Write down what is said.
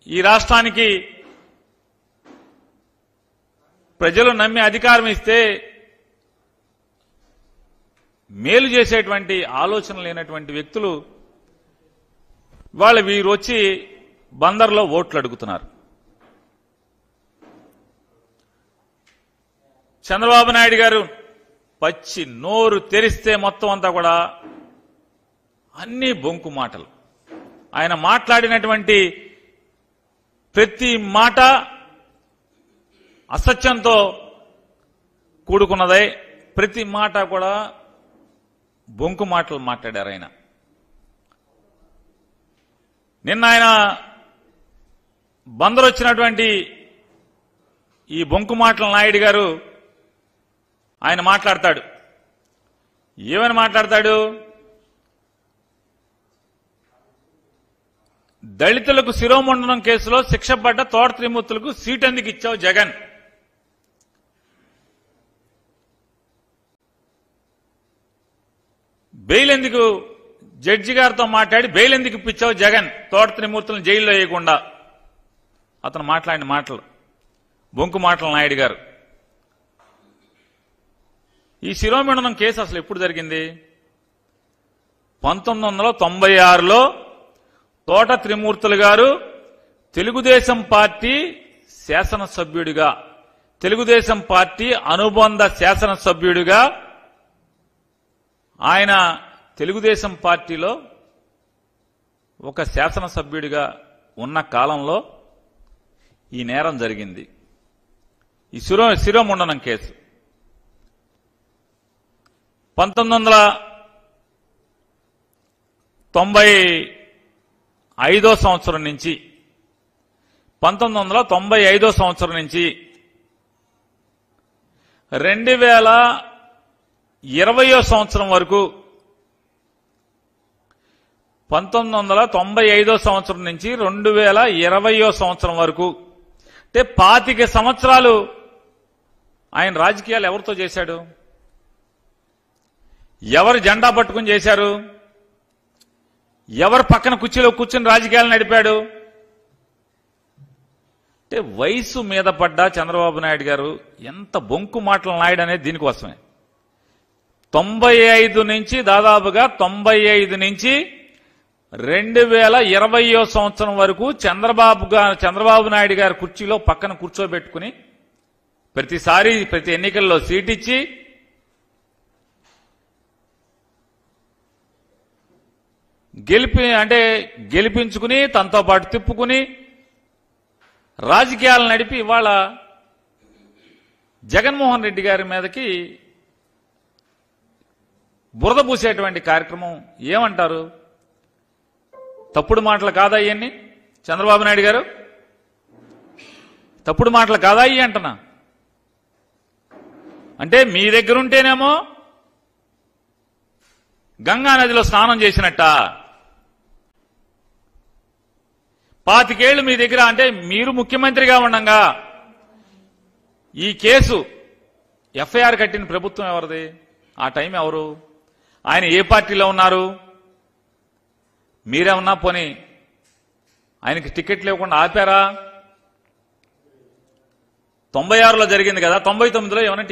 ఈ రాష్ట్రానికి ప్రజలు నమ్మి అధికారం ఇస్తే మేలు చేసేటువంటి ఆలోచన లేనటువంటి వ్యక్తులు వాళ్ళు వీరు వచ్చి బందర్లో ఓట్లు అడుగుతున్నారు. చంద్రబాబు నాయుడు గారు పచ్చి నోరు తెరిస్తే మొత్తం అంతా కూడా అన్ని బొంకు మాటలు. ఆయన మాట్లాడినటువంటి ప్రతి మాట అసత్యంతో కూడుకున్నదే, ప్రతి మాట కూడా బొంకు మాటలు మాట్లాడారు ఆయన. నిన్న ఆయన బందరు వచ్చినటువంటి ఈ బొంకు మాటల నాయుడు గారు ఆయన మాట్లాడతాడు. ఏమని మాట్లాడతాడు? దళితులకు శిరోమండనం కేసులో శిక్ష పడ్డ తోట త్రిమూర్తులకు సీట్ ఎందుకు ఇచ్చావు జగన్? బెయిల్ ఎందుకు, జడ్జి గారితో మాట్లాడి బెయిల్ ఎందుకు ఇప్పించావు జగన్ తోట త్రిమూర్తులను జైల్లో వేయకుండా? అతను మాట్లాడిన మాటలు బొంకు మాటల నాయుడు గారు. ఈ శిరోమండనం కేసు అసలు ఎప్పుడు జరిగింది? 1996లో తోట త్రిమూర్తులు గారు తెలుగుదేశం పార్టీ శాసనసభ్యుడిగా, తెలుగుదేశం పార్టీ అనుబంధ శాసనసభ్యుడిగా ఆయన తెలుగుదేశం పార్టీలో ఒక శాసనసభ్యుడిగా ఉన్న కాలంలో ఈ నేరం జరిగింది. ఈ శిరోమండనం కేసు 1995 సంవత్సరం నుంచి 1995 సంవత్సరం నుంచి 2020 సంవత్సరం వరకు 1995 సంవత్సరం నుంచి 2020 సంవత్సరం వరకు అంటే 25 సంవత్సరాలు ఆయన రాజకీయాలు ఎవరితో చేశాడు? ఎవరు జెండా పట్టుకుని చేశారు? ఎవరు పక్కన కుర్చీలో కూర్చుని రాజకీయాలు నడిపాడు? అంటే వయసు మీద పడ్డ చంద్రబాబు నాయుడు గారు ఎంత బొంకు మాటలు నాయుడు అనేది దీనికోసమే. 95 నుంచి దాదాపుగా 95 నుంచి 2020 సంవత్సరం వరకు చంద్రబాబు నాయుడు గారి కుర్చీలో పక్కన కూర్చోబెట్టుకుని ప్రతిసారి ప్రతి ఎన్నికల్లో సీట్ ఇచ్చి గెలిపించుకుని తనతో పాటు తిప్పుకుని రాజకీయాలు నడిపి ఇవాళ జగన్మోహన్ రెడ్డి గారి మీదకి బురద పూసేటువంటి కార్యక్రమం ఏమంటారు? తప్పుడు మాటలు కాదా ఇవన్నీ? చంద్రబాబు నాయుడు గారు తప్పుడు మాటలు కాదా ఇవి అంటున్నా? అంటే మీ దగ్గరుంటేనేమో గంగా నదిలో స్నానం చేసినట్ట, 25 ఏళ్లు మీ దగ్గర అంటే మీరు ముఖ్యమంత్రిగా ఉండగా ఈ కేసు ఎఫ్ఐఆర్ కట్టిన ప్రభుత్వం ఎవరిది? ఆ టైం ఎవరు? ఆయన ఏ పార్టీలో ఉన్నారు? మీరేమన్నా పోనీ ఆయనకి టికెట్లు ఇవ్వకుండా ఆపారా? 96లో జరిగింది కదా, 99లో ఏమన్నా